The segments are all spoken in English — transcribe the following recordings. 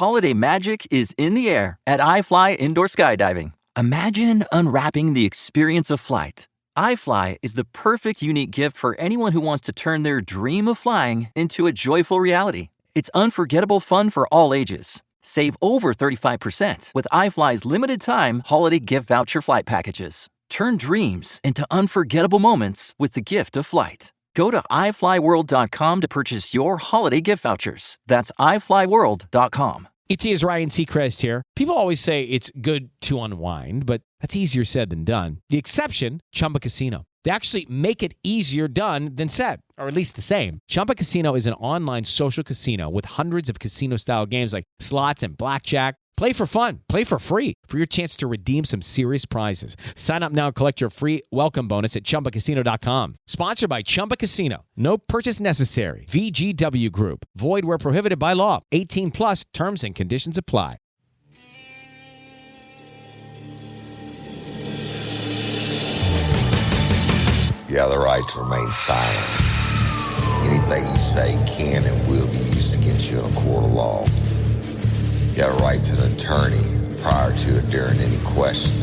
Holiday magic is in the air at iFly Indoor Skydiving. Imagine unwrapping the experience of flight. iFly is the perfect unique gift for anyone who wants to turn their dream of flying into a joyful reality. It's unforgettable fun for all ages. Save over 35% with iFly's limited-time holiday gift voucher flight packages. Turn dreams into unforgettable moments with the gift of flight. Go to iFlyWorld.com to purchase your holiday gift vouchers. That's iFlyWorld.com. ET is Ryan Seacrest here. People always say it's good to unwind, but that's easier said than done. The exception, Chumba Casino. They actually make it easier done than said, or at least the same. Chumba Casino is an online social casino with hundreds of casino-style games like slots and blackjack. Play for fun. Play for free for your chance to redeem some serious prizes. Sign up now and collect your free welcome bonus at ChumbaCasino.com. Sponsored by Chumba Casino. No purchase necessary. VGW Group. Void where prohibited by law. 18 plus terms and conditions apply. You have the right to remain silent. Anything you say can and will be used against you in a court of law. You have a right to an attorney prior to or during any question.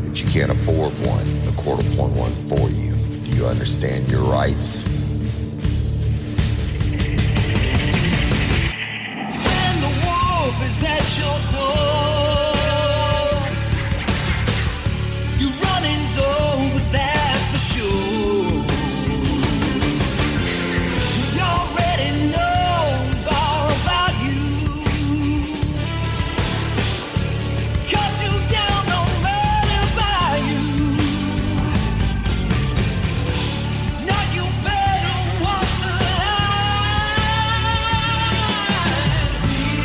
If you can't afford one, the court will appoint one for you. Do you understand your rights? When the wolf is at your door, your running's over, that's for sure. He already knows all about you. Cut you down, no matter by you. Now you better walk the line.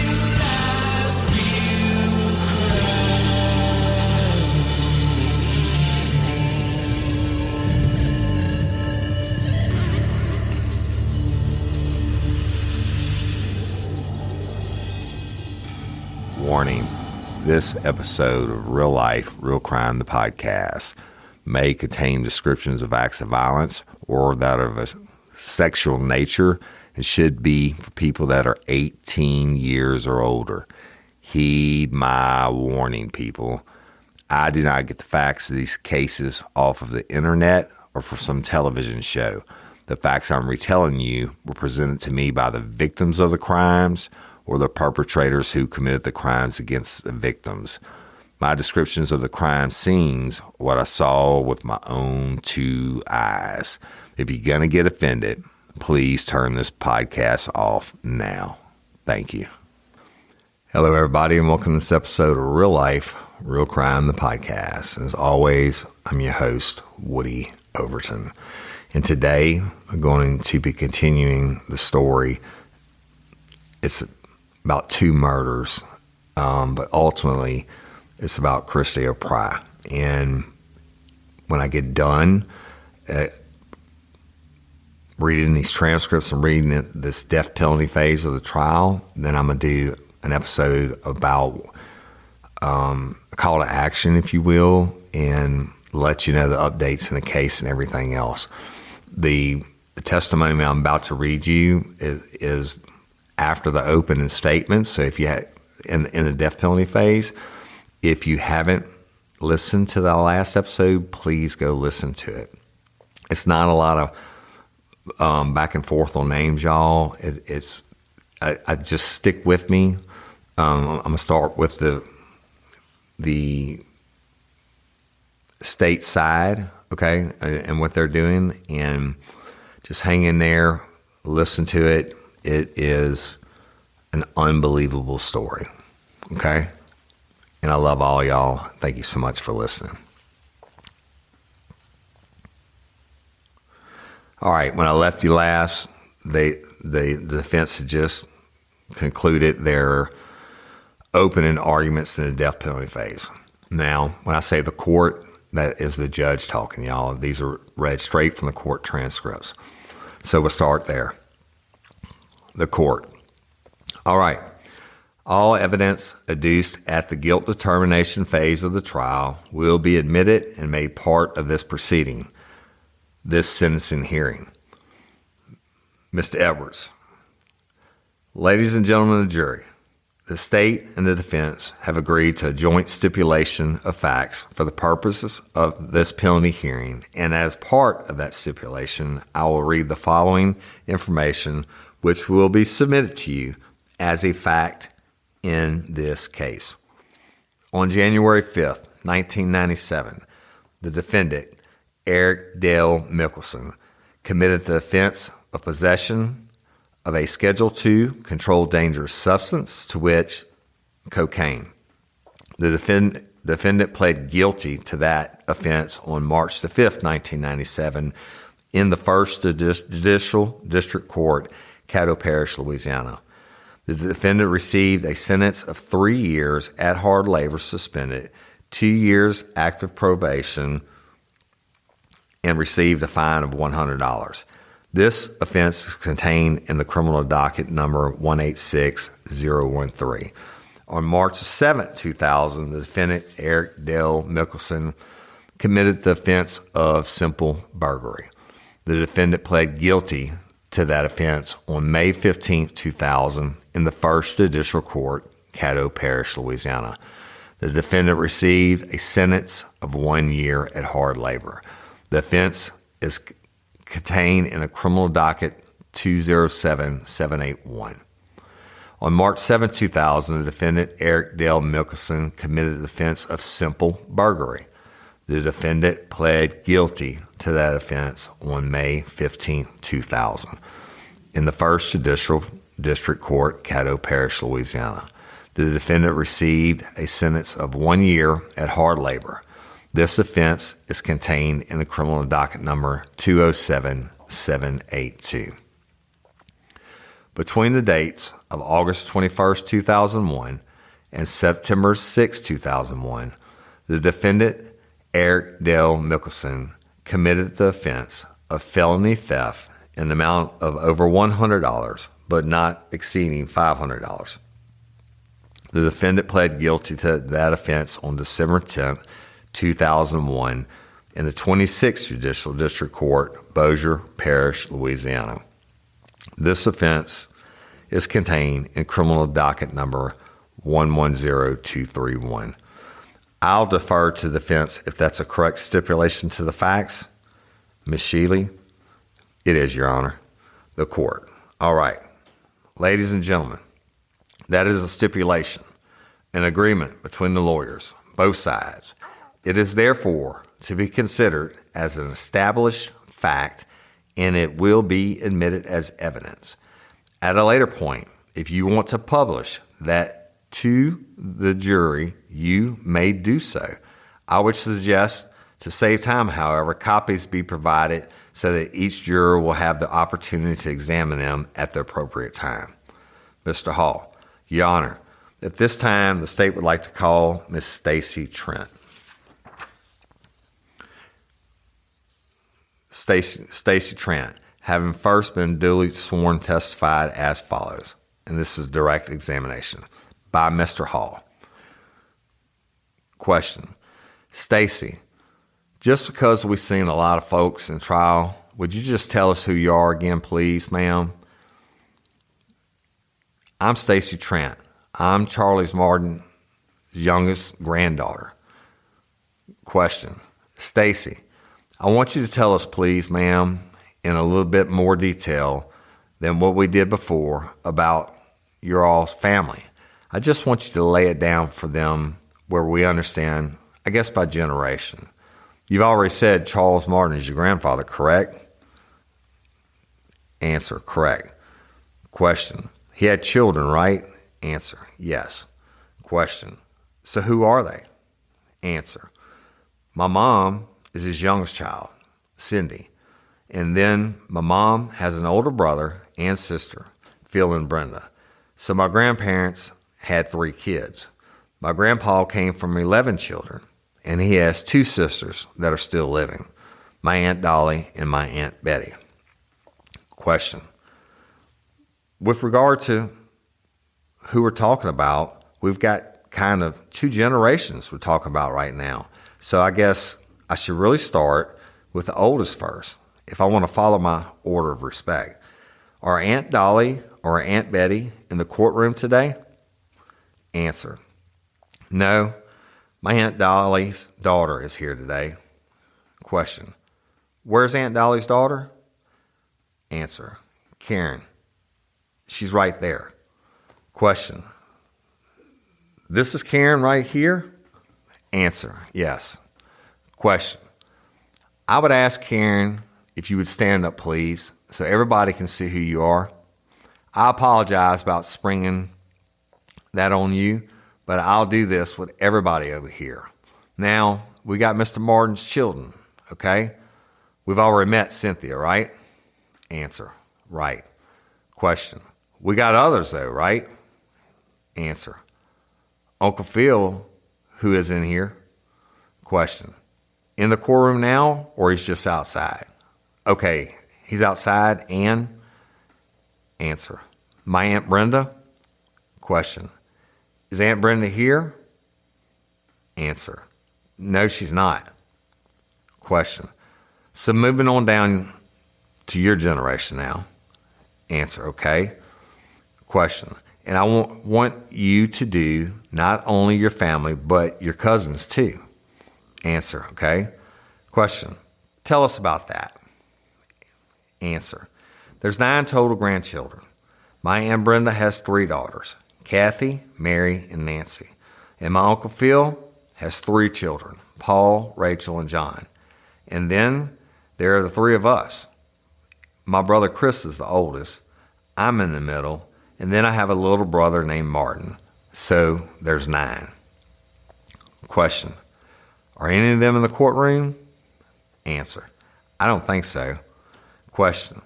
Real life, real crime. Warning. This episode of Real Life, Real Crime, the podcast, may contain descriptions of acts of violence or that of a sexual nature and should be for people that are 18 years or older. Heed my warning, people. I do not get the facts of these cases off of the internet or from some television show. The facts I'm retelling you were presented to me by the victims of the crimes or the perpetrators who committed the crimes against the victims. My descriptions of the crime scenes, what I saw with my own two eyes. If you're going to get offended, please turn this podcast off now. Thank you. Hello, everybody, and welcome to this episode of Real Life, Real Crime, the podcast. And as always, I'm your host, Woody Overton. And today, I'm going to be continuing the story. It's about two murders, but ultimately it's about Christy O'Pry. And when I get done reading these transcripts and reading this death penalty phase of the trial, then I'm going to do an episode about a call to action, if you will, and let you know the updates in the case and everything else. The testimony I'm about to read you is after the opening statement. So if you had in the death penalty phase, if you haven't listened to the last episode, please go listen to it. It's not a lot of back and forth on names, y'all. I just stick with me. I'm gonna start with the state side, okay, and what they're doing, and just hang in there, listen to it. It is an unbelievable story, okay? And I love all y'all. Thank you so much for listening. All right, when I left you last, the defense had just concluded their opening arguments in the death penalty phase. Now, when I say the court, that is the judge talking, y'all. These are read straight from the court transcripts. So we'll start there. The court. All right. All evidence adduced at the guilt determination phase of the trial will be admitted and made part of this proceeding, this sentencing hearing. Mr. Edwards. Ladies and gentlemen of the jury, The state and the defense have agreed to a joint stipulation of facts for the purposes of this penalty hearing, and as part of that stipulation, I will read the following information which will be submitted to you as a fact in this case. On January 5th, 1997, the defendant, Eric Dale Mickelson, committed the offense of possession of a Schedule II controlled dangerous substance, to which cocaine. The defendant pled guilty to that offense on March the 5th, 1997, in the First Judicial District Court, Caddo Parish, Louisiana. The defendant received a sentence of 3 years at hard labor suspended, 2 years active probation, and received a fine of $100. This offense is contained in the criminal docket number 186013. On March 7, 2000, the defendant, Eric Dale Mickelson, committed the offense of simple burglary. The defendant pled guilty to that offense on May 15, 2000, in the First Judicial Court, Caddo Parish, Louisiana. The defendant received a sentence of 1 year at hard labor. The offense is contained in a criminal docket 207781. On March 7, 2000, the defendant, Eric Dale Mickelson, committed the offense of simple burglary. The defendant pled guilty to that offense on May 15, 2000, in the First Judicial District Court, Caddo Parish, Louisiana. The defendant received a sentence of 1 year at hard labor. This offense is contained in the criminal docket number 207782. Between the dates of August 21, 2001 and September 6, 2001, the defendant, Eric Dale Mickelson, committed the offense of felony theft in the amount of over $100, but not exceeding $500. The defendant pled guilty to that offense on December 10, 2001, in the 26th Judicial District Court, Bossier Parish, Louisiana. This offense is contained in criminal docket number 110231. I'll defer to the defense if that's a correct stipulation to the facts. Ms. Sheely? It is, Your Honor. The court. All right. Ladies and gentlemen, that is a stipulation, an agreement between the lawyers, both sides. It is therefore to be considered as an established fact, and it will be admitted as evidence. At a later point, if you want to publish that to the jury, you may do so. I would suggest, to save time, however, copies be provided so that each juror will have the opportunity to examine them at the appropriate time. Mr. Hall, Your Honor, at this time, the state would like to call Ms. Stacy Trent. Stacy Trent, having first been duly sworn, testified as follows, and this is direct examination by Mr. Hall. Question: Stacy, just because we've seen a lot of folks in trial, would you just tell us who you are again, please, ma'am? I'm Stacy Trent. I'm Charles Martin's youngest granddaughter. Question: Stacy, I want you to tell us, please, ma'am, in a little bit more detail than what we did before about your all's family. I just want you to lay it down for them where we understand, I guess, by generation. You've already said Charles Martin is your grandfather, correct? Answer: correct. Question: he had children, right? Answer: yes. Question: so who are they? Answer: my mom is his youngest child, Cindy. And then my mom has an older brother and sister, Phil and Brenda. So my grandparents had 3 kids. My grandpa came from 11 children, and he has 2 sisters that are still living, my Aunt Dolly and my Aunt Betty. Question: with regard to who we're talking about, we've got kind of 2 generations we're talking about right now. So I guess I should really start with the oldest first, if I want to follow my order of respect. Are Aunt Dolly or Aunt Betty in the courtroom today? Answer. No, my Aunt Dolly's daughter is here today. Question. Where's Aunt Dolly's daughter? Answer. Karen. She's right there. Question. This is Karen right here? Answer. Yes. Question. I would ask Karen if you would stand up, please, so everybody can see who you are. I apologize about springing that on you, but I'll do this with everybody over here. Now, we got Mr. Martin's children, okay? We've already met Cynthia, right? Answer. Right. Question. We got others, though, right? Answer. Uncle Phil, who is in here? Question. In the courtroom now, or he's just outside? Okay, he's outside and? Answer. My Aunt Brenda? Question. Is Aunt Brenda here? Answer. No, she's not. Question. So moving on down to your generation now. Answer. Okay. Question. And I want you to do not only your family, but your cousins too. Answer. Okay. Question. Tell us about that. Answer. There's 9 total grandchildren. My Aunt Brenda has 3 daughters, Kathy, Mary, and Nancy. And my Uncle Phil has 3 children, Paul, Rachel, and John. And then there are the 3 of us. My brother Chris is the oldest. I'm in the middle. And then I have a little brother named Martin. So there's 9. Question. Are any of them in the courtroom? Answer. I don't think so. Question.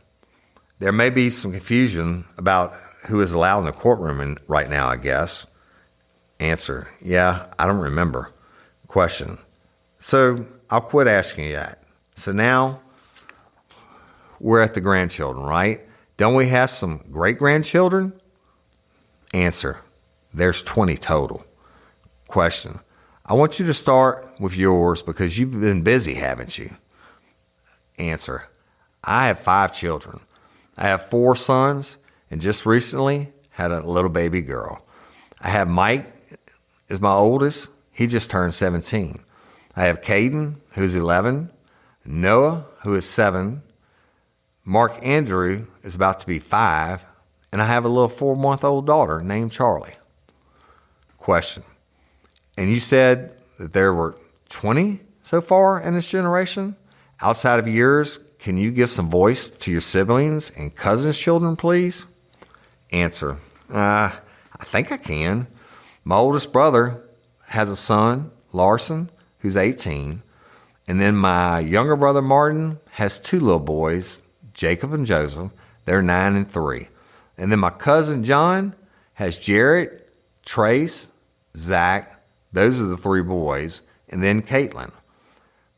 There may be some confusion about who is allowed in the courtroom right now, I guess. Answer. Yeah, I don't remember. Question. So I'll quit asking you that. So now we're at the grandchildren, right? Don't we have some great-grandchildren? Answer. There's 20 total. Question. I want you to start with yours because you've been busy, haven't you? Answer. I have 5 children. I have 4 sons and just recently had a little baby girl. I have Mike is my oldest. He just turned 17. I have Caden, who's 11, Noah, who is 7, Mark Andrew is about to be 5, and I have a little 4-month-old daughter named Charlie. Question. And you said that there were 20 so far in this generation? Outside of yours, can you give some voice to your siblings and cousins' children, please? Answer. I think I can. My oldest brother has a son, Larson, who's 18. And then my younger brother, Martin, has 2 little boys, Jacob and Joseph. They're 9 and 3. And then my cousin, John, has Jarrett, Trace, Zach. Those are the 3 boys. And then Caitlin.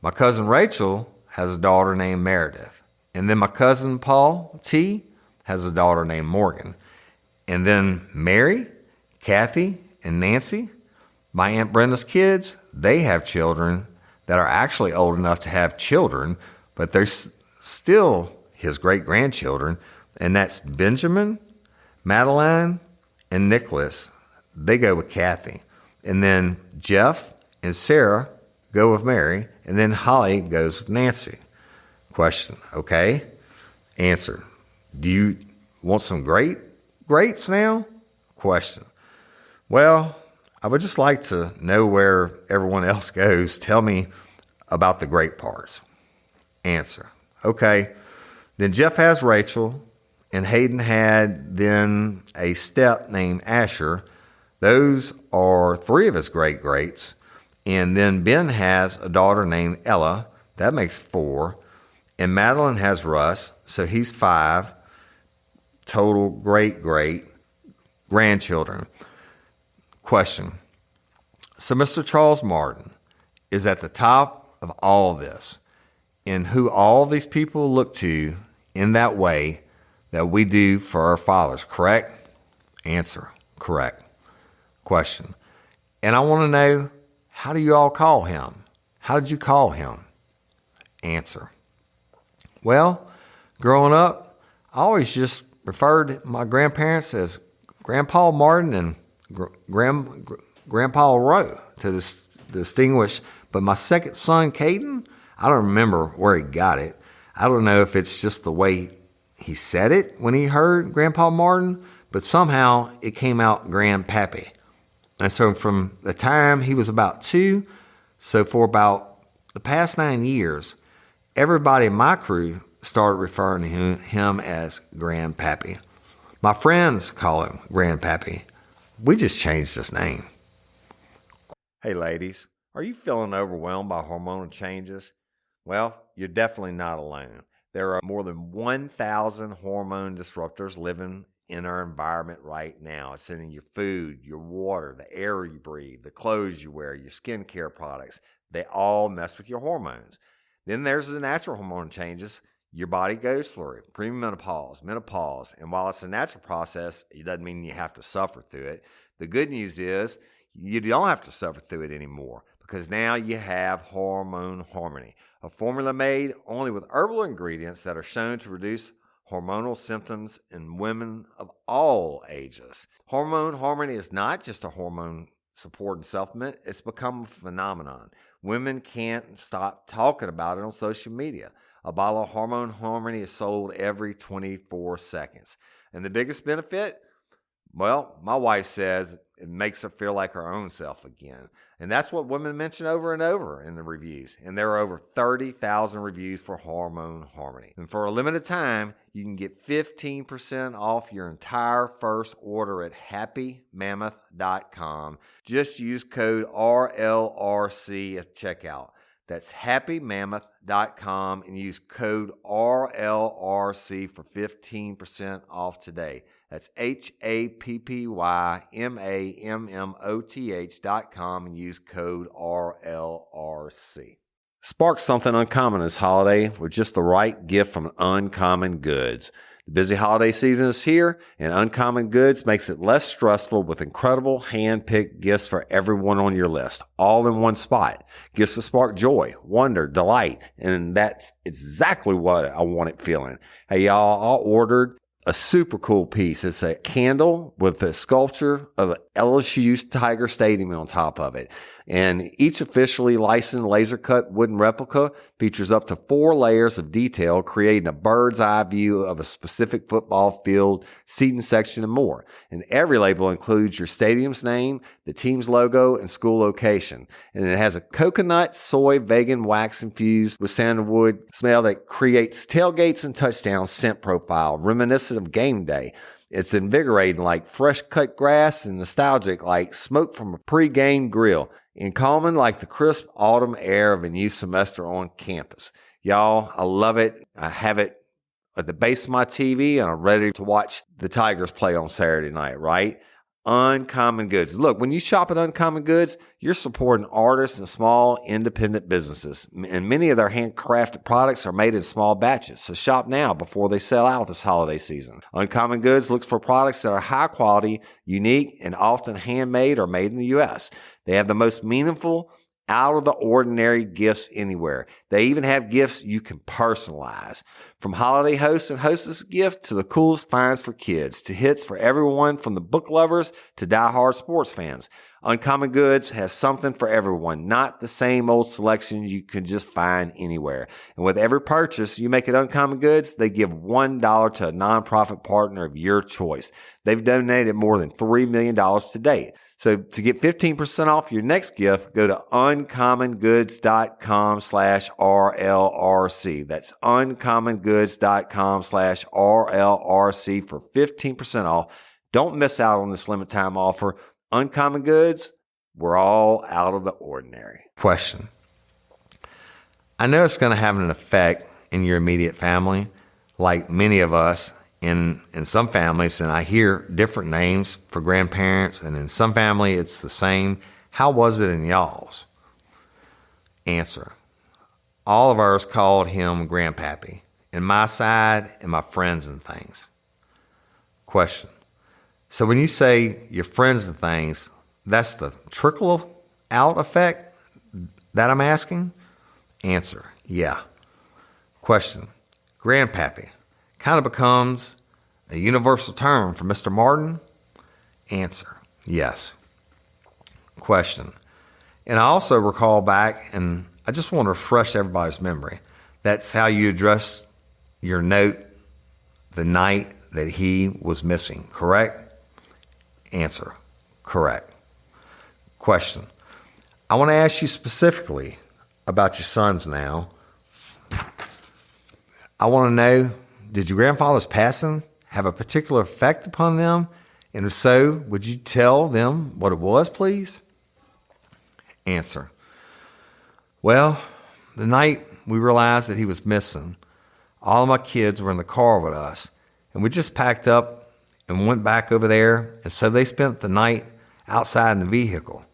My cousin, Rachel, has a daughter named Meredith. And then my cousin, Paul T., has a daughter named Morgan. And then Mary, Kathy, and Nancy, my Aunt Brenda's kids, they have children that are actually old enough to have children, but they're still his great-grandchildren, and that's Benjamin, Madeline, and Nicholas. They go with Kathy. And then Jeff and Sarah go with Mary, and then Holly goes with Nancy. Question. Okay. Answer. Do you want some greats now? Question. Well, I would just like to know where everyone else goes. Tell me about the great parts. Answer. Okay. Then Jeff has Rachel, and Hayden had then a step named Asher. Those are 3 of his greats. And then Ben has a daughter named Ella. That makes 4. And Madeline has Russ, so he's 5. Total great-grandchildren. Question. So Mr. Charles Martin is at the top of all this, and who all these people look to in that way that we do for our fathers, correct? Answer. Correct. Question. And I want to know, how do you all call him? How did you call him? Answer. Well, growing up, I always just referred to my grandparents as Grandpa Martin and Grandpa Rowe to distinguish. But my second son, Caden, I don't remember where he got it. I don't know if it's just the way he said it when he heard Grandpa Martin, but somehow it came out Grandpappy. And so from the time he was about 2, so for about the past 9 years, everybody in my crew started referring to him as Grandpappy. My friends call him Grandpappy. We just changed his name. Hey ladies, are you feeling overwhelmed by hormonal changes? Well, you're definitely not alone. There are more than 1,000 hormone disruptors living in our environment right now. It's in your food, your water, the air you breathe, the clothes you wear, your skincare products. They all mess with your hormones. Then there's the natural hormone changes your body goes through, premenopause, menopause. And while it's a natural process, it doesn't mean you have to suffer through it. The good news is you don't have to suffer through it anymore, because now you have Hormone Harmony, a formula made only with herbal ingredients that are shown to reduce hormonal symptoms in women of all ages. Hormone Harmony is not just a hormone support and supplement. It's become a phenomenon. Women can't stop talking about it on social media. A bottle of Hormone Harmony is sold every 24 seconds. And the biggest benefit? Well, my wife says it makes her feel like her own self again. And that's what women mention over and over in the reviews. And there are over 30,000 reviews for Hormone Harmony. And for a limited time, you can get 15% off your entire first order at happymammoth.com. Just use code RLRC at checkout. That's happymammoth.com and use code RLRC for 15% off today. That's happymammoth.com and use code RLRC. Spark something uncommon this holiday with just the right gift from Uncommon Goods. The busy holiday season is here, and Uncommon Goods makes it less stressful with incredible hand-picked gifts for everyone on your list, all in one spot. Gifts to spark joy, wonder, delight, and that's exactly what I wanted feeling. Hey, y'all, I ordered a super cool piece. It's a candle with a sculpture of an LSU's Tiger Stadium on top of it. And each officially licensed laser-cut wooden replica features up to 4 layers of detail, creating a bird's eye view of a specific football field, seating section, and more. And every label includes your stadium's name, the team's logo, and school location. And it has a coconut, soy, vegan wax infused with sandalwood smell that creates tailgates and touchdowns scent profile, reminiscent of game day. It's invigorating like fresh cut grass and nostalgic like smoke from a pre-game grill, and calming like the crisp autumn air of a new semester on campus. Y'all, I love it. I have it at the base of my TV, and I'm ready to watch the Tigers play on Saturday night, right? Uncommon Goods. Look, when you shop at Uncommon Goods, you're supporting artists and small independent businesses. And many of their handcrafted products are made in small batches. So shop now before they sell out this holiday season. Uncommon Goods looks for products that are high quality, unique, and often handmade or made in the U.S. They have the most meaningful, out of the ordinary gifts anywhere. They even have gifts you can personalize. From holiday hosts and hostess gifts to the coolest finds for kids, to hits for everyone from the book lovers to diehard sports fans. Uncommon Goods has something for everyone, not the same old selections you can just find anywhere. And with every purchase you make at Uncommon Goods, they give $1 to a nonprofit partner of your choice. They've donated more than $3 million to date. So to get 15% off your next gift, go to uncommongoods.com/RLRC. That's uncommongoods.com/RLRC for 15% off. Don't miss out on this limited time offer. Uncommon Goods, we're all out of the ordinary. Question. I know it's going to have an effect in your immediate family, like many of us. In some families, and I hear different names for grandparents, and in some family it's the same. How was it in y'all's? Answer. All of ours called him Grandpappy, and my side and my friends and things. Question. So when you say your friends and things, that's the trickle out effect that I'm asking? Answer. Yeah. Question. Grandpappy kind of becomes a universal term for Mr. Martin? Answer. Yes. Question. And I also recall back, and I just want to refresh everybody's memory. That's how you addressed your note the night that he was missing, correct? Answer. Correct. Question. I want to ask you specifically about your sons now. I want to know, did your grandfather's passing have a particular effect upon them? And if so, would you tell them what it was, please? Answer. Well, the night we realized that he was missing, all of my kids were in the car with us, and we just packed up and went back over there, and so they spent the night outside in the vehicle.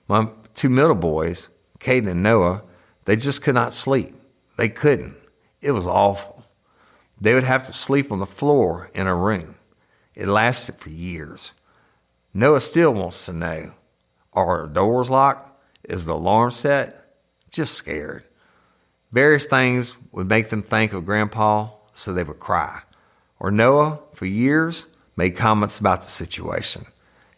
My two middle boys, Caden and Noah, they just could not sleep. They couldn't. It was awful. They would have to sleep on the floor in a room. It lasted for years. Noah still wants to know, are our doors locked? Is the alarm set? Just scared. Various things would make them think of Grandpa, so they would cry. Or Noah, for years, made comments about the situation.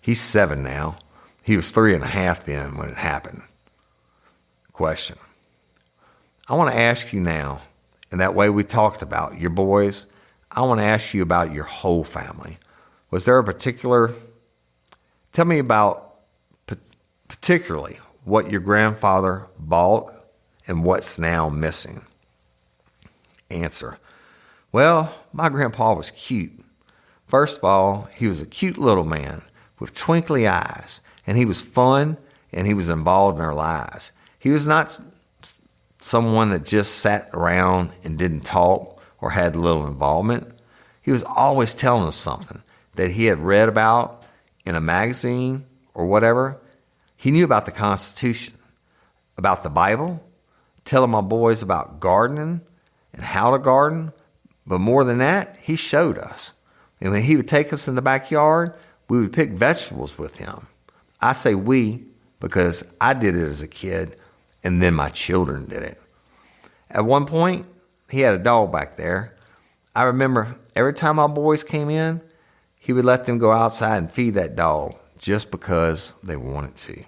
He's 7 now. He was 3.5 then when it happened. Question. I want to ask you now, and that way we talked about your boys, I want to ask you about your whole family. Was there a particular, tell me about particularly what your grandfather bought and what's now missing. Answer. Well, my grandpa was cute. First of all, he was a cute little man with twinkly eyes, and he was fun, and he was involved in our lives. He was not someone that just sat around and didn't talk or had little involvement. He was always telling us something that he had read about in a magazine or whatever. He knew about the Constitution, about the Bible, telling my boys about gardening and how to garden. But more than that, he showed us. And when he would take us in the backyard, we would pick vegetables with him. I say we because I did it as a kid, and then my children did it. At one point, he had a dog back there. I remember every time my boys came in, he would let them go outside and feed that dog just because they wanted to.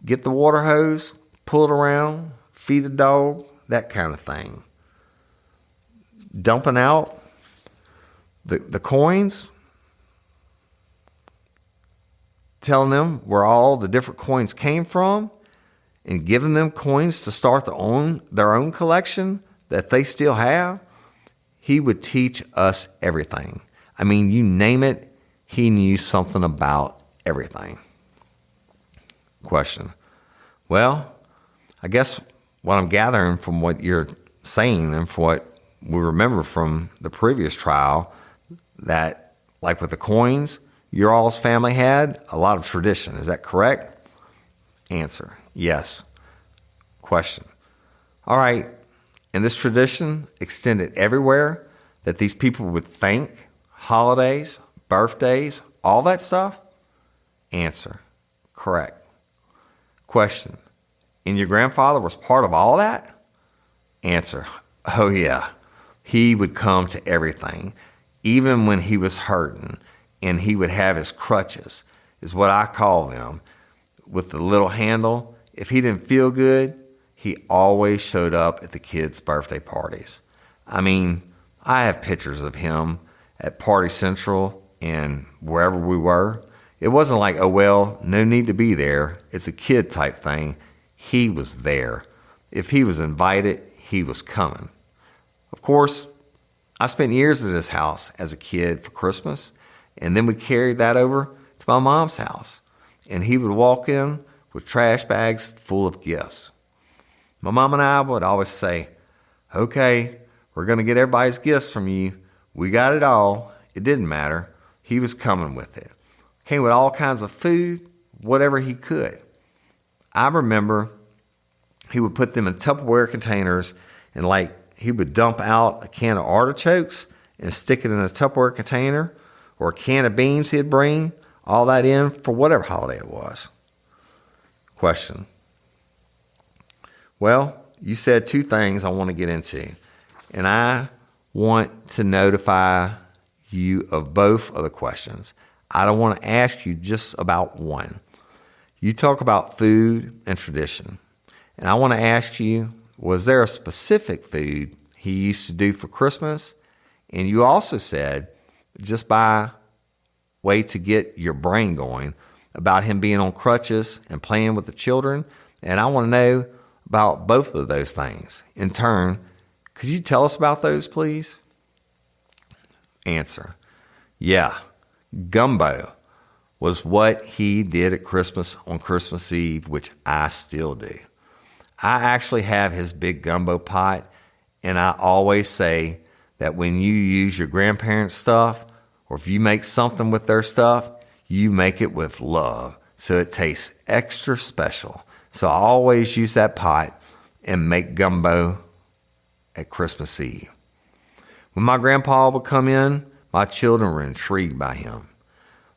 Get the water hose, pull it around, feed the dog, that kind of thing. Dumping out the coins, telling them where all the different coins came from, and giving them coins to start their own collection that they still have. He would teach us everything. I mean, you name it, he knew something about everything. Question. Well, I guess what I'm gathering from what you're saying and from what we remember from the previous trial, that like with the coins, your all's family had a lot of tradition. Is that correct? Answer. Yes. Question. All right. And this tradition extended everywhere, that these people would think, holidays, birthdays, all that stuff? Answer. Correct. Question. And your grandfather was part of all that? Answer. Oh yeah. He would come to everything, even when he was hurting, and he would have his crutches, is what I call them, with the little handle. If he didn't feel good, he always showed up at the kids' birthday parties. I mean, I have pictures of him at Party Central and wherever we were. It wasn't like, oh, well, no need to be there. It's a kid type thing. He was there. If he was invited, he was coming. Of course, I spent years at his house as a kid for Christmas, and then we carried that over to my mom's house. And he would walk in with trash bags full of gifts. My mom and I would always say, okay, we're going to get everybody's gifts from you. We got it all. It didn't matter. He was coming with it. Came with all kinds of food, whatever he could. I remember he would put them in Tupperware containers, and like he would dump out a can of artichokes and stick it in a Tupperware container, or a can of beans he'd bring, all that in for whatever holiday it was. Question. Well, you said two things I want to get into, and I want to notify you of both of the questions. I don't want to ask you just about one. You talk about food and tradition. And I want to ask you, was there a specific food he used to do for Christmas? And you also said, just by way to get your brain going, about him being on crutches and playing with the children. And I want to know about both of those things. In turn, could you tell us about those, please? Answer. Yeah, gumbo was what he did at Christmas on Christmas Eve, which I still do. I actually have his big gumbo pot, and I always say that when you use your grandparents' stuff, or if you make something with their stuff, you make it with love, so it tastes extra special. So I always use that pot and make gumbo at Christmas Eve. When my grandpa would come in, my children were intrigued by him.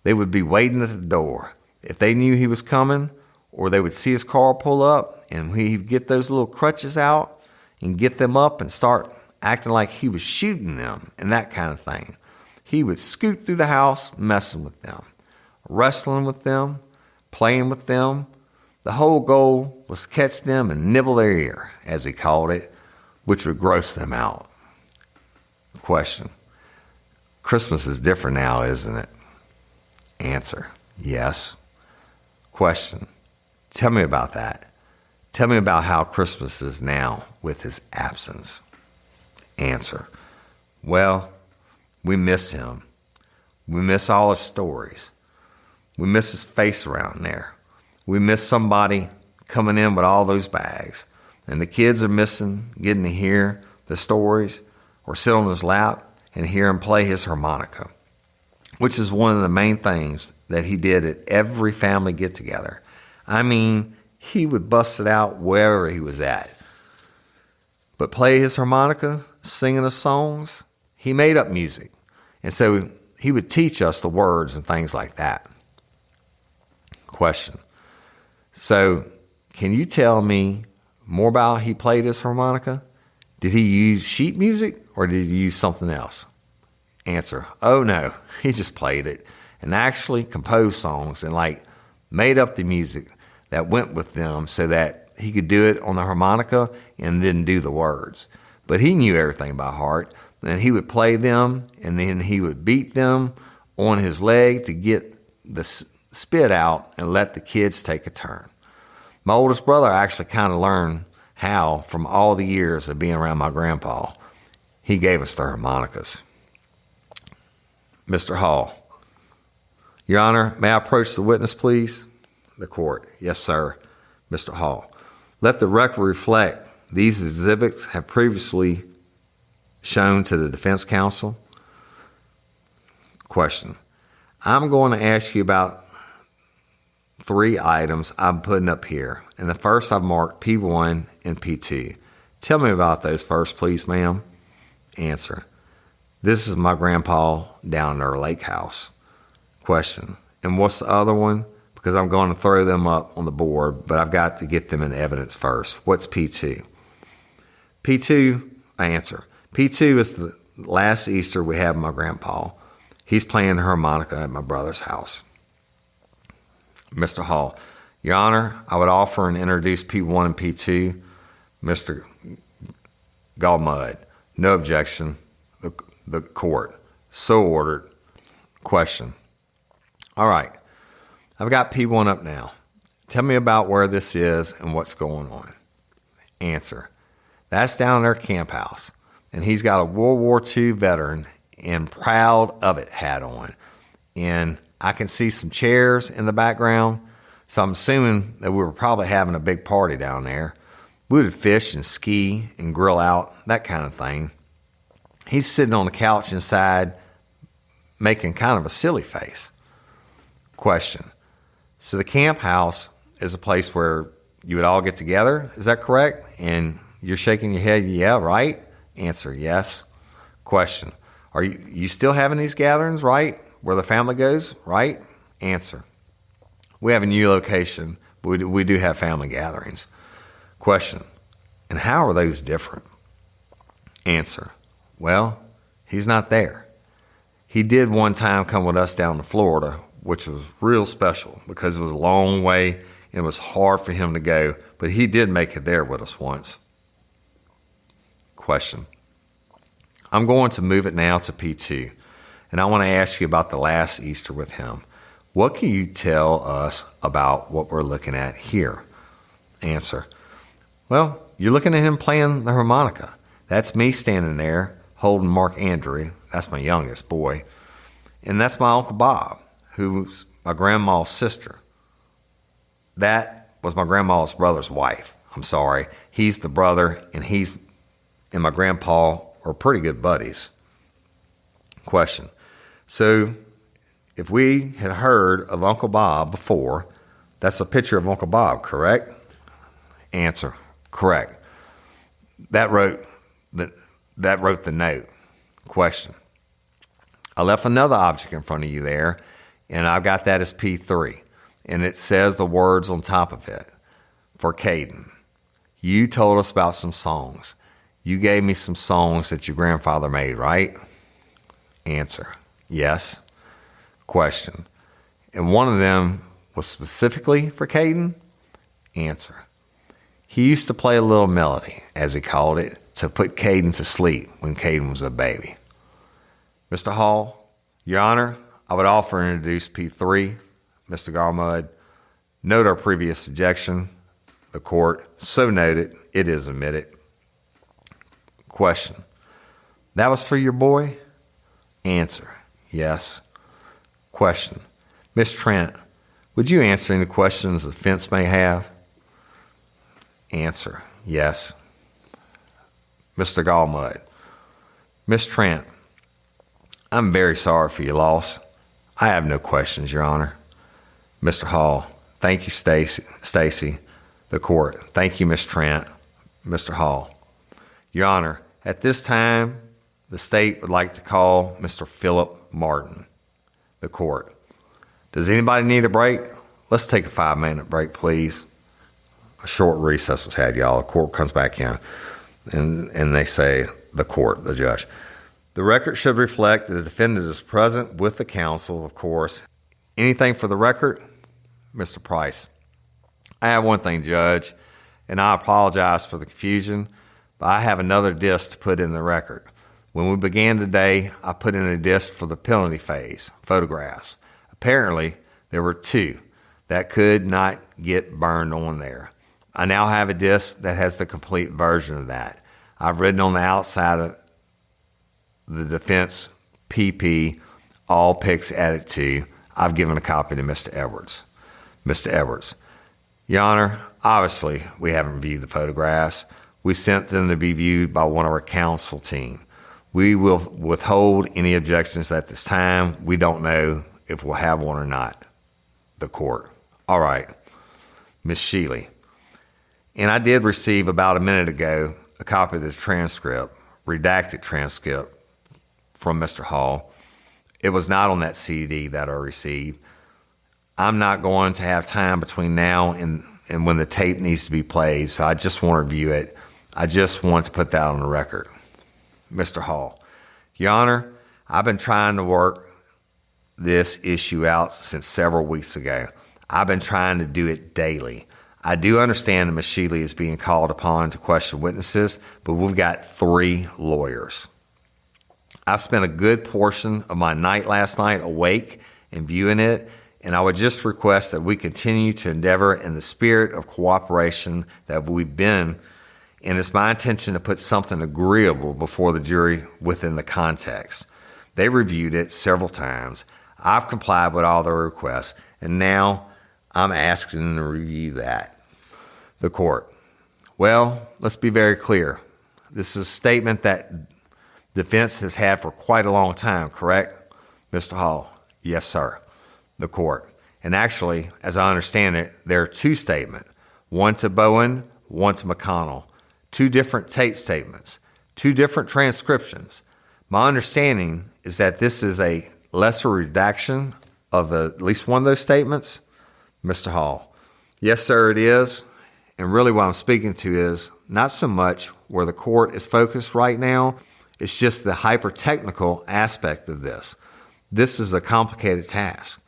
They would be waiting at the door. If they knew he was coming, or they would see his car pull up, and he'd get those little crutches out and get them up and start acting like he was shooting them and that kind of thing. He would scoot through the house messing with them, wrestling with them, playing with them. The whole goal was to catch them and nibble their ear, as he called it, which would gross them out. Question. Christmas is different now, isn't it? Answer. Yes. Question. Tell me about that. Tell me about how Christmas is now with his absence. Answer. Well, we miss him. We miss all his stories. We miss his face around there. We miss somebody coming in with all those bags. And the kids are missing getting to hear the stories or sit on his lap and hear him play his harmonica, which is one of the main things that he did at every family get-together. I mean, he would bust it out wherever he was at. But play his harmonica, singing his songs, he made up music. And so he would teach us the words and things like that. Question. So can you tell me more about how he played his harmonica? Did he use sheet music or did he use something else? Answer. Oh no, he just played it and actually composed songs and made up the music that went with them so that he could do it on the harmonica and then do the words. But he knew everything by heart, and he would play them, and then he would beat them on his leg to get the spit out and let the kids take a turn. My oldest brother actually kind of learned how from all the years of being around my grandpa. He gave us the harmonicas. Mr. Hall. Your Honor, may I approach the witness, please? The court. Yes, sir. Mr. Hall. Let the record reflect these exhibits have previously shown to the defense counsel. Question. I'm going to ask you about 3 items I'm putting up here. And the first I've marked P1 and P2. Tell me about those first, please, ma'am. Answer. This is my grandpa down in our lake house. Question. And what's the other one? Because I'm going to throw them up on the board, but I've got to get them in evidence first. What's P2? P2, I answer. P2 is the last Easter we have my grandpa. He's playing the harmonica at my brother's house. Mr. Hall. Your Honor, I would offer and introduce P1 and P2. Mr. Gallmud. No objection. The court. So ordered. Question. All right. I've got P1 up now. Tell me about where this is and what's going on. Answer. That's down in their camp house. And he's got a World War II veteran and proud of it hat on. And I can see some chairs in the background. So I'm assuming that we were probably having a big party down there. We would fish and ski and grill out, that kind of thing. He's sitting on the couch inside making kind of a silly face. Question. So the camp house is a place where you would all get together. Is that correct? And you're shaking your head, yeah, right? Answer, yes. Question. Are you still having these gatherings, right? Where the family goes, right? Answer. We have a new location, but we do have family gatherings. Question. And how are those different? Answer. Well, he's not there. He did one time come with us down to Florida which was real special because it was a long way and it was hard for him to go, but he did make it there with us once. Question. I'm going to move it now to P2, and I want to ask you about the last Easter with him. What can you tell us about what we're looking at here? Answer. Well, you're looking at him playing the harmonica. That's me standing there holding Mark Andrew. That's my youngest boy. And that's my Uncle Bob, who's my grandma's sister. That was my grandma's brother's wife. I'm sorry. He's the brother, and he's and my grandpa are pretty good buddies. Question. So if we had heard of Uncle Bob before, that's a picture of Uncle Bob, correct? Answer. Correct. That wrote the note. Question. I left another object in front of you there, and I've got that as P3, and it says the words on top of it. For Caden, you told us about some songs. You gave me some songs that your grandfather made, right? Answer. Yes. Question. And one of them was specifically for Caden? Answer. He used to play a little melody, as he called it, to put Caden to sleep when Caden was a baby. Mr. Hall, Your Honor, I would offer and introduce P3, Mr. Garmud. Note our previous objection. The court so noted. It is admitted. Question. That was for your boy? Answer. Yes. Question. Ms. Trent, would you answer any questions the defense may have? Answer. Yes. Mr. Garmud. Ms. Trent, I'm very sorry for your loss. I have no questions, Your Honor. Mr. Hall, thank you, Stacy. The court, thank you, Ms. Trent. Mr. Hall. Your Honor, at this time, the state would like to call Mr. Philip Martin. The court. Does anybody need a break? Let's take a 5-minute break, please. A short recess was had, y'all. The court comes back in, and they say, the judge. The record should reflect that the defendant is present with the counsel, of course. Anything for the record? Mr. Price. I have one thing, Judge, and I apologize for the confusion, but I have another disc to put in the record. When we began today, I put in a disc for the penalty phase, photographs. Apparently, there were 2 that could not get burned on there. I now have a disc that has the complete version of that. I've written on the outside of the defense PP, all pics added to. I've given a copy to Mr. Edwards. Mr. Edwards. Your Honor, obviously, we haven't viewed the photographs. We sent them to be viewed by one of our counsel team. We will withhold any objections at this time. We don't know if we'll have one or not. The court. All right. Ms. Shealy. And I did receive about a minute ago a copy of the transcript, redacted transcript from Mr. Hall. It was not on that CD that I received. I'm not going to have time between now and when the tape needs to be played, so I just want to review it. I just want to put that on the record. Mr. Hall. Your Honor, I've been trying to work this issue out since several weeks ago. I've been trying to do it daily. I do understand that Ms. Shealy is being called upon to question witnesses, but we've got 3 lawyers. I spent a good portion of my night last night awake and viewing it, and I would just request that we continue to endeavor in the spirit of cooperation that we've been, and it's my intention to put something agreeable before the jury within the context. They reviewed it several times. I've complied with all their requests, and now I'm asking them to review that. The court. Well, let's be very clear. This is a statement that defense has had for quite a long time, correct? Mr. Hall. Yes, sir. The court. And actually, as I understand it, there are 2 statements. One to Bowen, one to McConnell. 2 different tape statements. 2 different transcriptions. My understanding is that this is a lesser redaction of at least one of those statements. Mr. Hall. Yes, sir, it is. And really what I'm speaking to is not so much where the court is focused right now. It's just the hyper-technical aspect of this. This is a complicated task.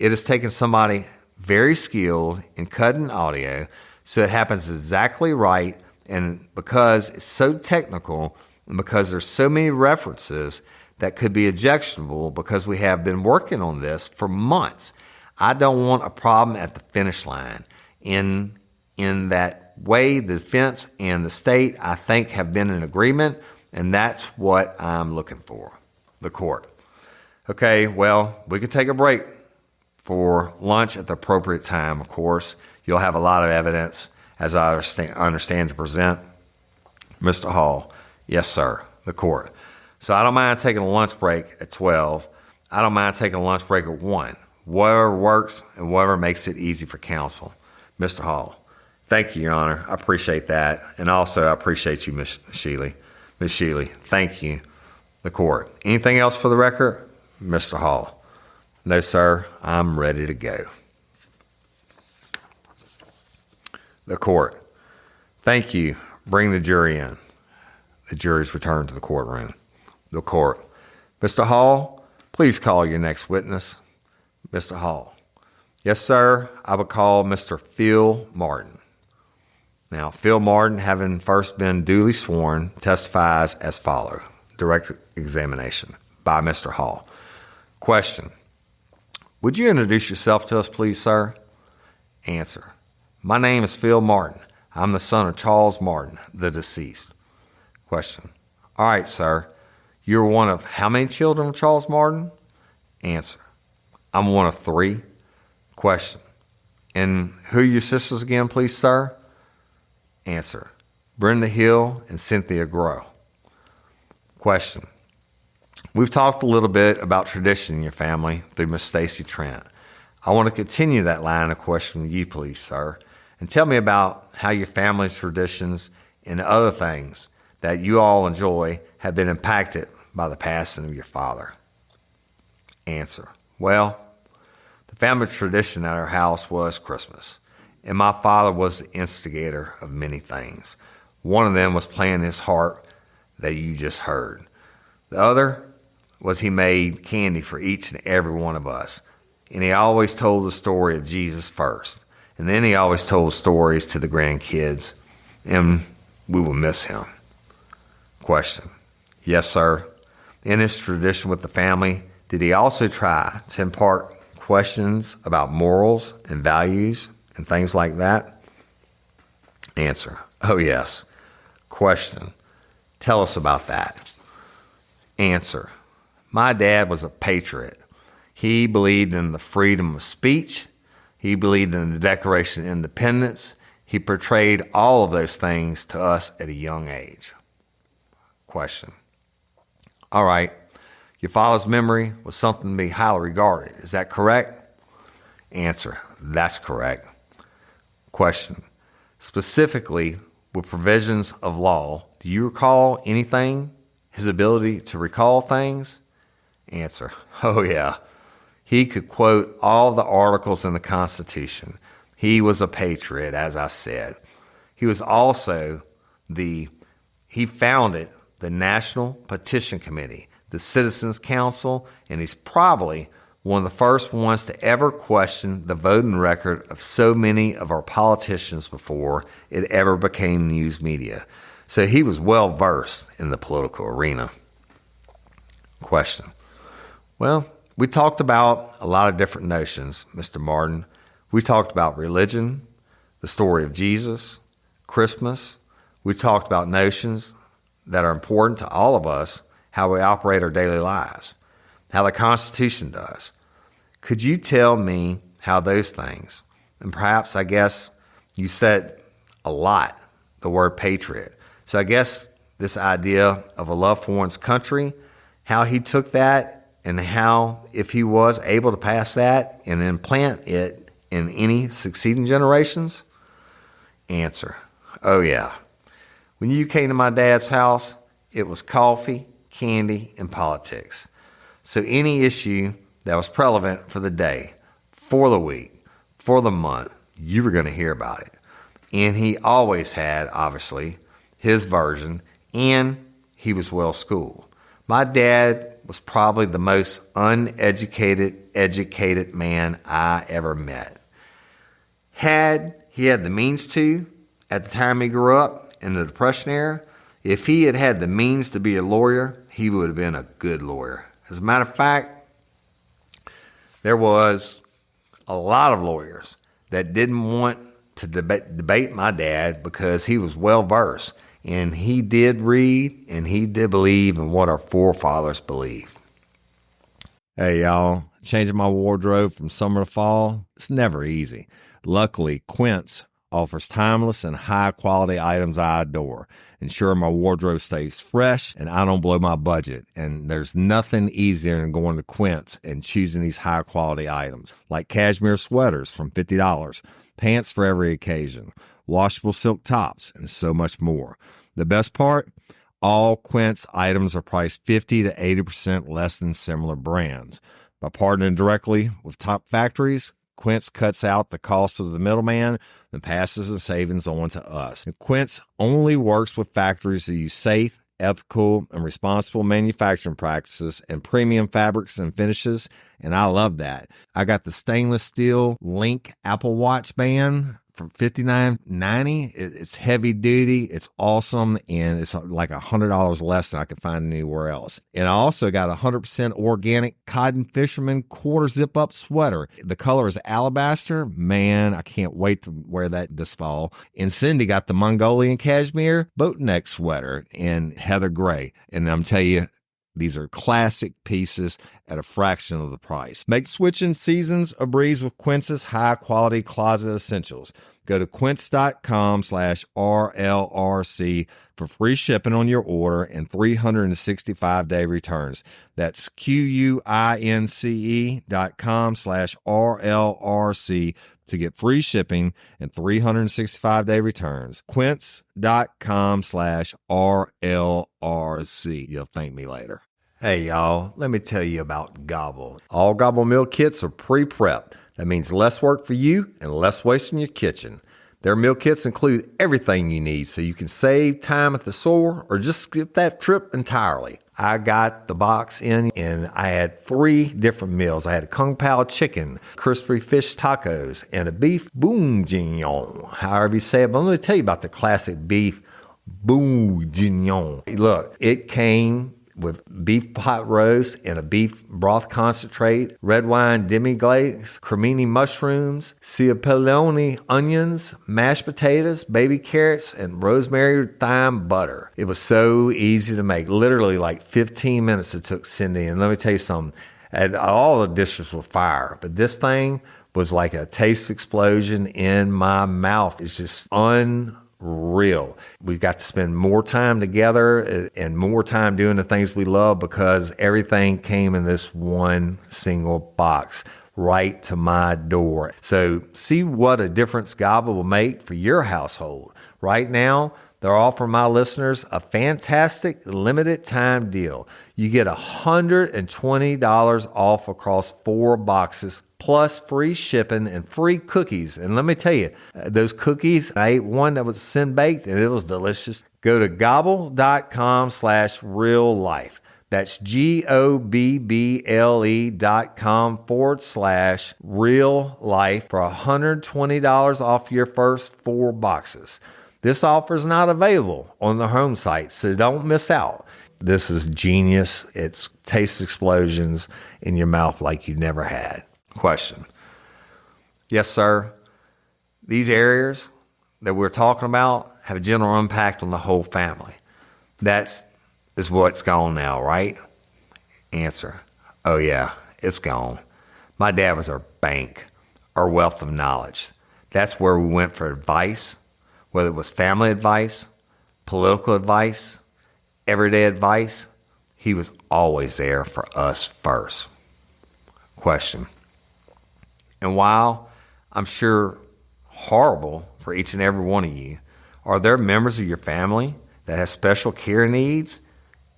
It has taken somebody very skilled in cutting audio so it happens exactly right, and because it's so technical and because there's so many references that could be objectionable because we have been working on this for months. I don't want a problem at the finish line. In that way, the defense and the state, I think, have been in agreement, and that's what I'm looking for, the court. Okay, well, we could take a break for lunch at the appropriate time, of course. You'll have a lot of evidence, as I understand, to present. Mr. Hall, yes, sir, the court. So I don't mind taking a lunch break at 12. I don't mind taking a lunch break at 1. Whatever works and whatever makes it easy for counsel. Mr. Hall, thank you, Your Honor. I appreciate that. And also, I appreciate you, Ms. Sheely. Ms. Sheely, thank you. The court. Anything else for the record? Mr. Hall. No, sir. I'm ready to go. The court. Thank you. Bring the jury in. The jury's returned to the courtroom. The court. Mr. Hall, please call your next witness. Mr. Hall. Yes, sir. I will call Mr. Phil Martin. Now, Phil Martin, having first been duly sworn, testifies as follows. Direct examination by Mr. Hall. Question. Would you introduce yourself to us, please, sir? Answer. My name is Phil Martin. I'm the son of Charles Martin, the deceased. Question. All right, sir. You're one of how many children of Charles Martin? Answer. I'm one of 3. Question. And who are your sisters again, please, sir? Answer. Brenda Hill and Cynthia Grow. Question. We've talked a little bit about tradition in your family through Miss Stacy Trent. I want to continue that line of questioning with you, please, sir, and tell me about how your family's traditions and other things that you all enjoy have been impacted by the passing of your father. Answer. Well, the family tradition at our house was Christmas, and my father was the instigator of many things. One of them was playing his harp that you just heard. The other was he made candy for each and every one of us, and he always told the story of Jesus first, and then he always told stories to the grandkids, and we will miss him. Question. Yes, sir. In his tradition with the family, did he also try to impart questions about morals and values and things like that? Answer. Oh, yes. Question. Tell us about that. Answer. My dad was a patriot. He believed in the freedom of speech. He believed in the Declaration of Independence. He portrayed all of those things to us at a young age. Question. All right. Your father's memory was something to be highly regarded. Is that correct? Answer. That's correct. Question. Specifically, with provisions of law, do you recall anything? His ability to recall things? Answer. Oh, yeah. He could quote all the articles in the Constitution. He was a patriot, as I said. He was also he founded the National Petition Committee, the Citizens Council, and he's probably one of the first ones to ever question the voting record of so many of our politicians before it ever became news media. So he was well versed in the political arena. Question. Well, we talked about a lot of different notions, Mr. Martin. We talked about religion, the story of Jesus, Christmas. We talked about notions that are important to all of us, how we operate our daily lives, how the Constitution does. Could you tell me how those things, and perhaps I guess you said a lot, the word patriot. So I guess this idea of a love for one's country, how he took that and how, if he was able to pass that and implant it in any succeeding generations? Answer. Oh, yeah. When you came to my dad's house, it was coffee, candy, and politics. So any issue that was relevant for the day, for the week, for the month, you were going to hear about it. And he always had, obviously, his version, and he was well schooled. My dad was probably the most educated man I ever met. He had the means to, at the time he grew up in the Depression era, if he had had the means to be a lawyer, he would have been a good lawyer. As a matter of fact, there was a lot of lawyers that didn't want to debate my dad because he was well-versed, and he did read, and he did believe in what our forefathers believed. Hey, y'all, changing my wardrobe from summer to fall, it's never easy. Luckily, Quince offers timeless and high-quality items I adore, ensure my wardrobe stays fresh and I don't blow my budget. And there's nothing easier than going to Quince and choosing these high-quality items, like cashmere sweaters from $50, pants for every occasion, washable silk tops, and so much more. The best part? All Quince items are priced 50 to 80% less than similar brands. By partnering directly with top factories, Quince cuts out the cost of the middleman and passes the savings on to us. And Quince only works with factories that use safe, ethical, and responsible manufacturing practices and premium fabrics and finishes, and I love that. I got the stainless steel Link Apple Watch band for $59.90. It's heavy duty, it's awesome, and it's like $100 less than I could find anywhere else. And I also got a 100% organic cotton fisherman quarter zip up sweater. The color is alabaster. Man, I can't wait to wear that this fall. And Cindy got the Mongolian cashmere boat neck sweater in heather gray. And I'm telling you, these are classic pieces at a fraction of the price. Make switching seasons a breeze with Quince's high-quality closet essentials. Go to quince.com/RLRC for free shipping on your order and 365-day returns. That's QUINCE.com/RLRC to get free shipping and 365-day returns. Quince.com/RLRC. You'll thank me later. Hey, y'all, let me tell you about Gobble. All Gobble meal kits are pre-prepped. That means less work for you and less waste in your kitchen. Their meal kits include everything you need so you can save time at the store or just skip that trip entirely. I got the box in and I had 3 different meals. I had a Kung Pao chicken, crispy fish tacos, and a beef bourguignon, however you say it. But let me tell you about the classic beef bourguignon. Look, it came with beef pot roast and a beef broth concentrate, red wine demi-glaze, cremini mushrooms, cipollone onions, mashed potatoes, baby carrots, and rosemary thyme butter. It was so easy to make. Literally like 15 minutes it took Cindy. And let me tell you something, all the dishes were fire, but this thing was like a taste explosion in my mouth. It's just unreal. We've got to spend more time together and more time doing the things we love because everything came in this one single box right to my door. So see what a difference Gobble will make for your household. Right now, they're offering my listeners a fantastic limited time deal. You get $120 off across 4 boxes plus free shipping and free cookies. And let me tell you, those cookies, I ate one that was sin baked and it was delicious. Go to gobble.com/real life. That's GOBBLE.com/real life for $120 off your first 4 boxes. This offer is not available on the home site, so don't miss out. This is genius. It's taste explosions in your mouth like you never had. Question. Yes, sir. These areas that we're talking about have a general impact on the whole family. That is what's gone now, right? Answer. Oh, yeah, it's gone. My dad was our bank, our wealth of knowledge. That's where we went for advice, whether it was family advice, political advice, everyday advice. He was always there for us first. Question. And while I'm sure horrible for each and every one of you, are there members of your family that have special care needs?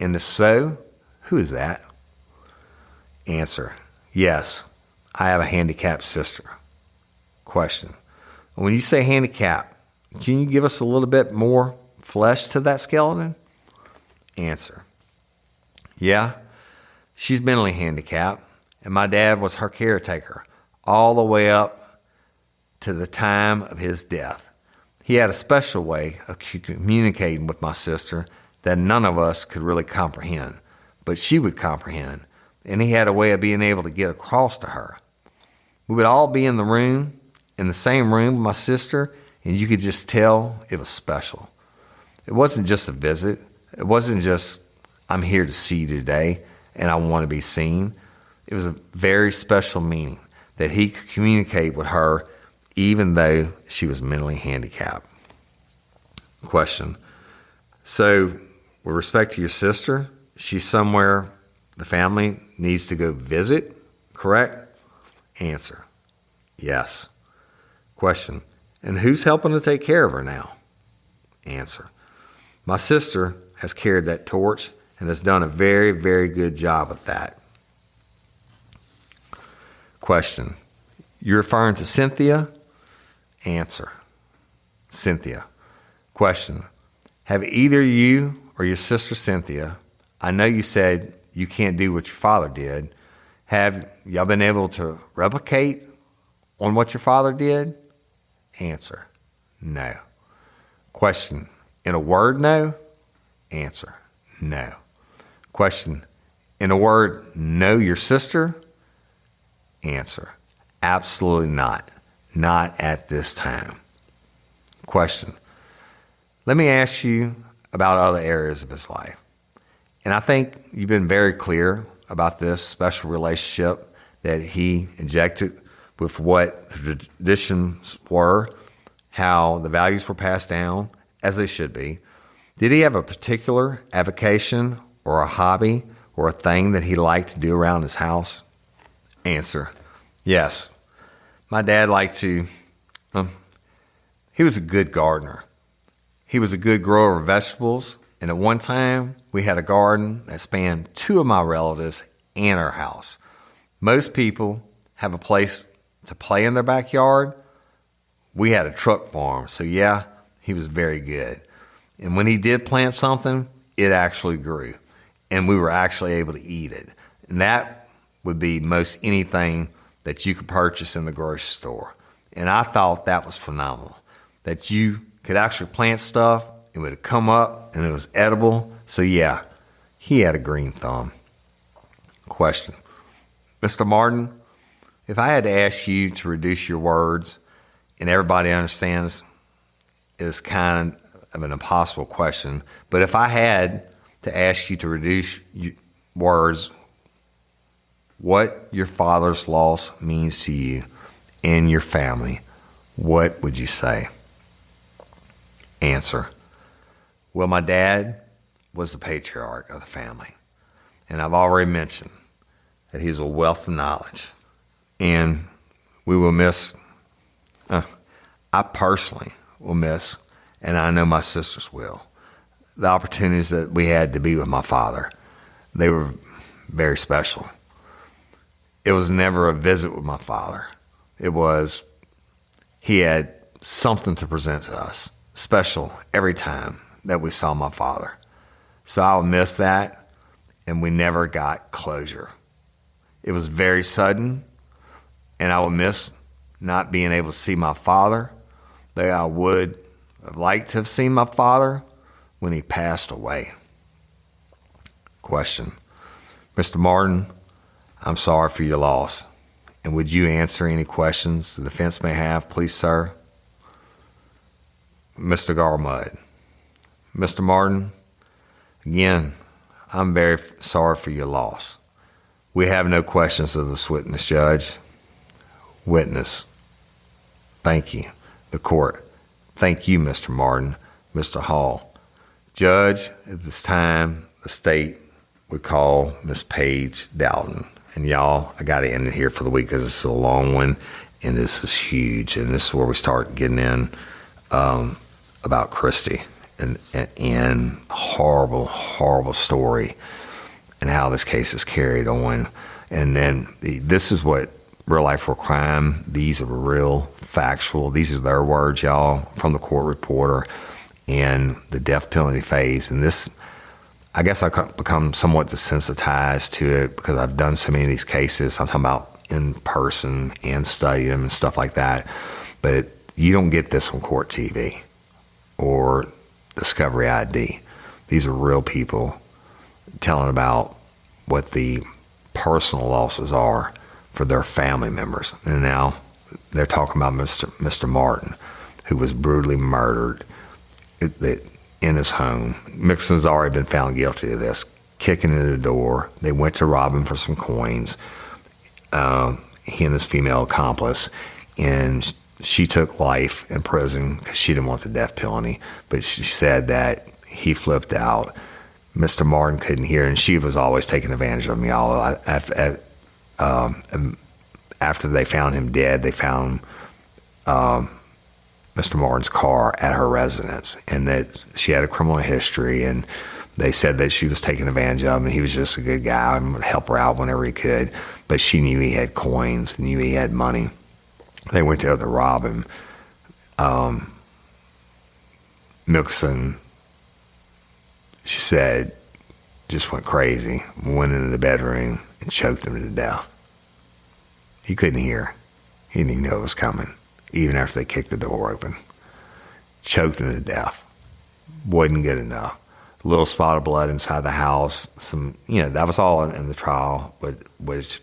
And if so, who is that? Answer. Yes, I have a handicapped sister. Question. When you say handicap, can you give us a little bit more flesh to that skeleton? Answer. Yeah, She's mentally handicapped, and my dad was her caretaker all the way up to the time of his death. He had a special way of communicating with my sister that none of us could really comprehend, but she would comprehend, and he had a way of being able to get across to her. We would all be in the same room with my sister, and you could just tell it was special. It wasn't just a visit. It wasn't just, I'm here to see you today, and I want to be seen. It was a very special meaning that he could communicate with her even though she was mentally handicapped. Question. So, with respect to your sister, she's somewhere the family needs to go visit, correct? Answer. Yes. Question. And who's helping to take care of her now? Answer. My sister has carried that torch and has done a very, very good job at that. Question. You're referring to Cynthia? Answer. Cynthia. Question. Have either you or your sister Cynthia, I know you said you can't do what your father did, have y'all been able to replicate on what your father did? Answer. No. Question. In a word, no? Answer. No. Question. In a word, know your sister? Answer. Absolutely not. Not at this time. Question. Let me ask you about other areas of his life. And I think you've been very clear about this special relationship that he injected with what the traditions were, how the values were passed down, as they should be. Did he have a particular avocation or a hobby or a thing that he liked to do around his house? Answer. Yes. My dad liked to, he was a good gardener. He was a good grower of vegetables, and at one time, we had a garden that spanned two of my relatives and our house. Most people have a place to play in their backyard. We had a truck farm, so yeah, he was very good. And when he did plant something, it actually grew, and we were actually able to eat it. And that would be most anything that you could purchase in the grocery store. And I thought that was phenomenal, that you could actually plant stuff, it would come up, and it was edible. So yeah, he had a green thumb. Question. Mr. Martin, if I had to ask you to reduce your words, and everybody understands it's kind of an impossible question, but if I had to ask you to reduce words, what your father's loss means to you and your family, what would you say? Answer. Well, my dad was the patriarch of the family. And I've already mentioned that he was a wealth of knowledge. And we will miss, I personally will miss, and I know my sisters will, the opportunities that we had to be with my father. They were very special. It was never a visit with my father. It was, he had something to present to us, special every time that we saw my father. So I'll miss that, and we never got closure. It was very sudden, and I will miss not being able to see my father, though I would have liked to have seen my father when he passed away. Question. Mr. Martin, I'm sorry for your loss. And would you answer any questions the defense may have, please, sir? Mr. Garmud. Mr. Martin, again, I'm very sorry for your loss. We have no questions of this witness, Judge. Witness, thank you. The court, thank you, Mr. Martin. Mr. Hall. Judge, at this time, the state would call Miss Paige Dowden. And y'all, I got to end it here for the week because it's a long one, and this is huge. And this is where we start getting in about Christy and horrible, horrible story and how this case is carried on. And then this is what real life, real crime. These are real, factual. These are their words, y'all, from the court reporter and the death penalty phase. And this, I guess I've become somewhat desensitized to it because I've done so many of these cases. I'm talking about in person and studied them and stuff like that. But you don't get this on court TV or Discovery ID. These are real people telling about what the personal losses are for their family members. And now they're talking about Mr. Martin, who was brutally murdered in his home. Mixon's already been found guilty of this, kicking in the door. They went to rob him for some coins, he and his female accomplice, and she took life in prison because she didn't want the death penalty. But she said that he flipped out. Mr. Martin couldn't hear, and she was always taking advantage of him, y'all. After they found him dead, they found Mr. Martin's car at her residence, and that she had a criminal history, and they said that she was taking advantage of him, and he was just a good guy and would help her out whenever he could. But she knew he had coins, knew he had money. They went there to rob him. Mixon, she said, just went crazy, went into the bedroom and choked him to death. He couldn't hear. He didn't even know it was coming, even after they kicked the door open. Choked him to death. Wasn't good enough. A little spot of blood inside the house. That was all in the trial, but which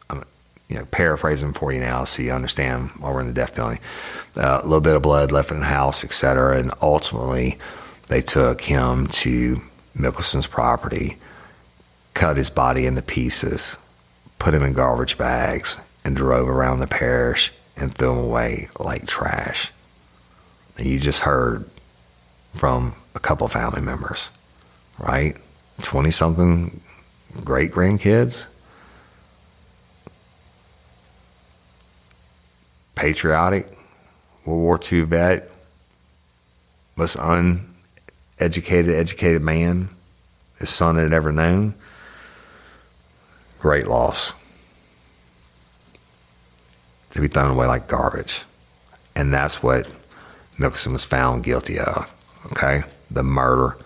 I'm paraphrasing for you now so you understand why we're in the death penalty. A little bit of blood left in the house, etc. And ultimately, they took him to Mickelson's property, cut his body into pieces, put him in garbage bags, and drove around the parish and threw him away like trash. And you just heard from a couple family members, right? 20-something great-grandkids. Patriotic, World War II vet, most educated man his son had ever known. Great loss. To be thrown away like garbage. And that's what Mickelson was found guilty of, okay? The murder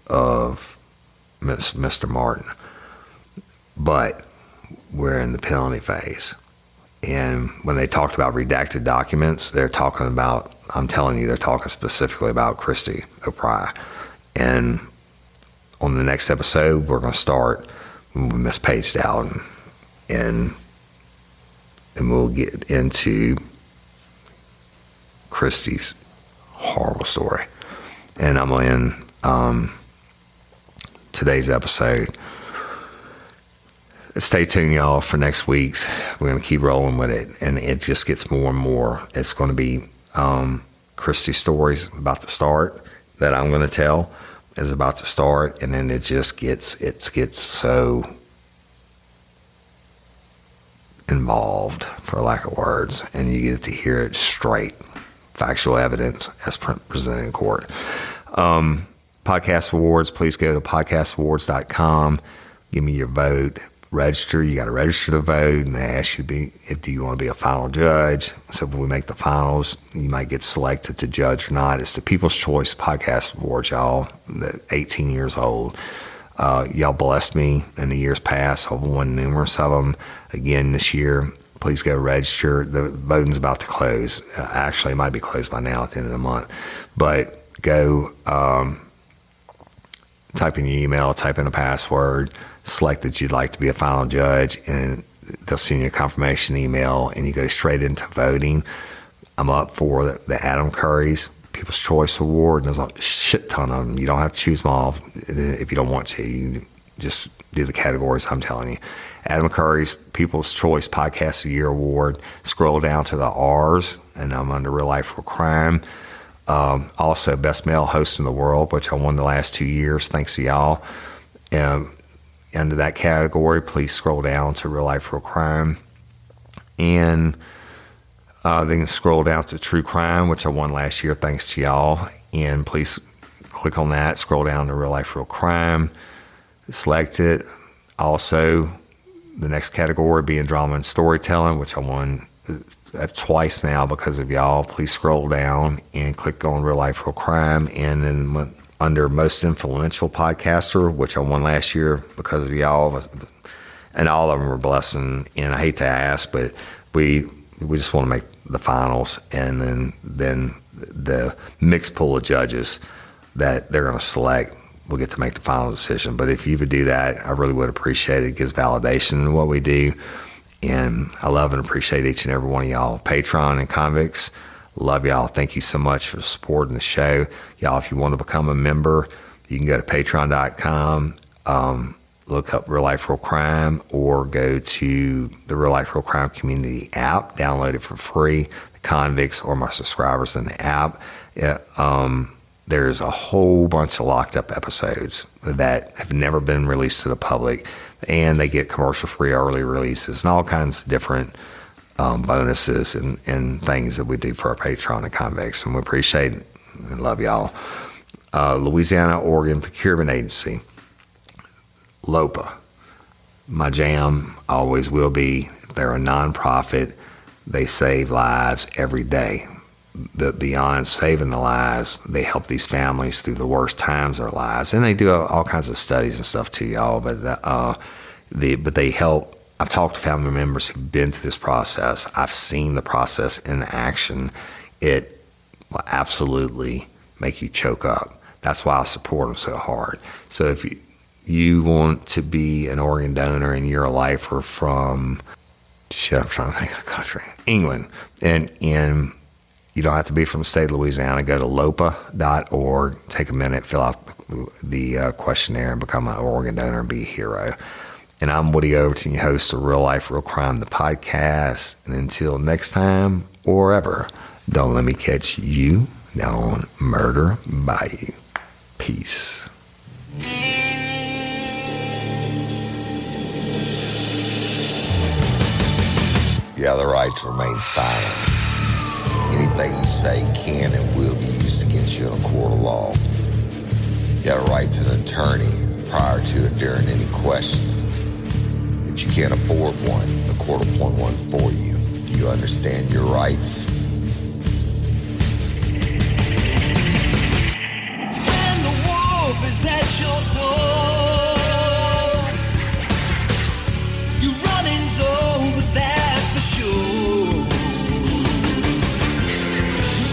of Mr. Martin. But we're in the penalty phase. And when they talked about redacted documents, they're talking about, I'm telling you, they're talking specifically about Christy O'Pry. And on the next episode, we're going to start with Miss Paige Dowden. And we'll get into Christy's horrible story. And I'm going to end today's episode. Stay tuned, y'all, for next week's. We're going to keep rolling with it, and it just gets more and more. It's going to be Christy's stories about to start that I'm going to tell is about to start, and then it gets so involved, for lack of words, and you get to hear it straight, factual evidence as presented in court. Podcast Awards, please go to podcastawards.com. Give me your vote. Register. You got to register to vote, and they ask you do you want to be a final judge. So when we make the finals, you might get selected to judge or not. It's the People's Choice Podcast Awards, y'all. 18 years old. Y'all blessed me in the years past. I've won numerous of them. Again this year, please go register. The voting's about to close. Actually, it might be closed by now at the end of the month. But go type in your email, type in a password, select that you'd like to be a final judge, and they'll send you a confirmation email, and you go straight into voting. I'm up for the Adam Curry's People's Choice Award, and there's a shit ton of them. You don't have to choose them all if you don't want to. You can just do the categories I'm telling you. Adam Curry's People's Choice Podcast of the Year Award. Scroll down to the R's, and I'm under Real Life Real Crime. Also, Best Male Host in the World, which I won the last 2 years, thanks to y'all. Under that category, please scroll down to Real Life Real Crime. And then scroll down to True Crime, which I won last year, thanks to y'all. And please click on that. Scroll down to Real Life Real Crime. Select it. Also, the next category being Drama and Storytelling, which I won twice now because of y'all. Please scroll down and click on Real Life Real Crime. And then under most influential podcaster, which I won last year because of y'all, and all of them were blessing. And I hate to ask, but we just want to make the finals, and then the mixed pool of judges that they're going to select will get to make the final decision. But if you would do that, I really would appreciate it. It gives validation to what we do. And I love and appreciate each and every one of y'all. Patron and convicts, love y'all. Thank you so much for supporting the show. Y'all, if you want to become a member, you can go to patreon.com, look up Real Life Real Crime, or go to the Real Life Real Crime Community app, download it for free. The convicts or my subscribers in the app. There's a whole bunch of locked up episodes that have never been released to the public, and they get commercial-free early releases and all kinds of different bonuses and things that we do for our Patreon and convicts, and we appreciate it and love y'all. Louisiana Organ Procurement Agency, LOPA, my jam, always will be. They're a nonprofit. They save lives every day. But beyond saving the lives, they help these families through the worst times of their lives. And they do all kinds of studies and stuff too, y'all. But they help. I've talked to family members who've been through this process. I've seen the process in action. It will absolutely make you choke up. That's why I support them so hard. So if you want to be an organ donor and you're a lifer from, I'm trying to think of the country, England, and you don't have to be from the state of Louisiana. Go to lopa.org, take a minute, fill out the questionnaire, and become an organ donor and be a hero. And I'm Woody Overton, your host of Real Life, Real Crime, the podcast. And until next time or ever, don't let me catch you down on Murder Bayou. Peace. You have the right to remain silent. Anything you say can and will be used against you in a court of law. You have a right to an attorney prior to and during any question. If you can't afford one, the court will appoint one for you. Do you understand your rights? When the wolf is at your door, your running's over, that's for sure.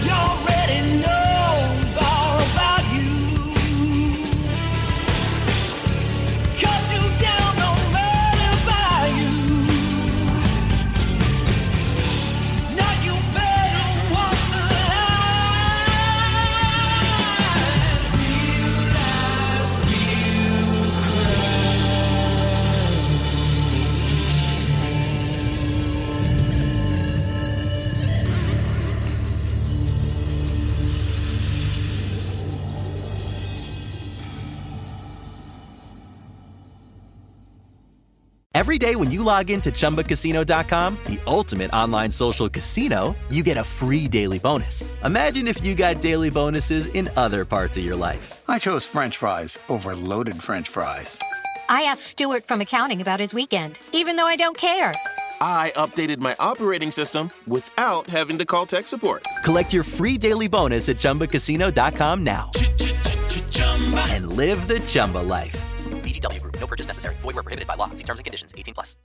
He already knows all about you. Cut you down no matter by you. Now you better walk the line. Real life, real Every day when you log into ChumbaCasino.com, the ultimate online social casino, you get a free daily bonus. Imagine if you got daily bonuses in other parts of your life. I chose French fries over loaded French fries. I asked Stuart from accounting about his weekend, even though I don't care. I updated my operating system without having to call tech support. Collect your free daily bonus at ChumbaCasino.com now. And live the Chumba life. VGW Group. No purchase necessary. Void where prohibited by law. See terms and conditions. 18+.